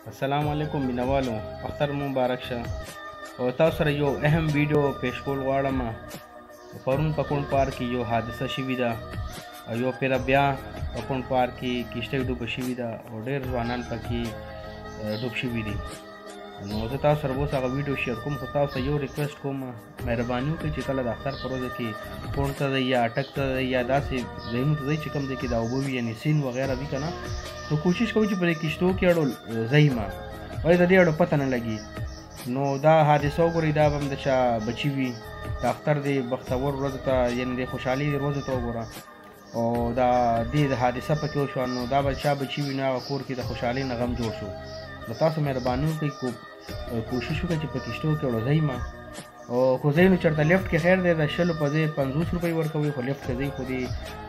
السلام علیکم مینوالو اختر مبارک شه او تاسو سره یو اهم ویډیو پیش کول غواړم پرون په کونډ پارک کې یو حادثه شوې ده یو پیره بیا په کونډ پارک کې کشته ډوبه شوې ده او ډېر ځوانان پکې ډوب شوي دي نو زه تاسو سره اوس هغه ویډیو شیر کوم خو تاسو یو ریکویسټ کوم مهرباني وکړئ چې کله د اختر په ورځ کې کونډ ته ځئ یا اټک ته ځئ یا داسې ځایونو ته ځئ چې کوم ځای کې د اوبه وي یعنې سیند وغیره وي که نه نو کوشش کوئ چې په دې کشتو کې اړو ځئ ما ولې د دې اړو پته نه لګي نو دا حادثه وګورئ دا به هم د چا بچي وي د اختر د بختور ورځو ته یعنې د خوشحالۍ ورځو ته وګوره او دا دې د حادثه پکې وشوه نو دا به چا بچي وي نو هغه کور کې د خوشحالۍ نه غم جوړ شو نو تاسو مهرباني وکړئ کوشش وکړئ چې په کشتو کې اړو ځئ ما او خو ځئ نو چېرته لیفټ کې خیر دی د 100 په ځای 50 روپۍ ورکوئ خو لیفټ کې ځئ خو دې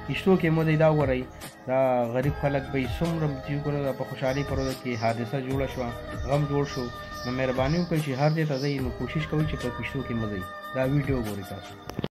کشتو کې مو دی دا وګورئ دا غریب خلک به یې څومره چې په خوشحالۍ په ورځ کې حادثه جوړه شوه غم جوړ شو نو مهرباني وکړئ چې هر ځای ته ځئ نو کوشش کوئ چې په کشتو کې مه ځئ دا ویډیو وګورئ تاسو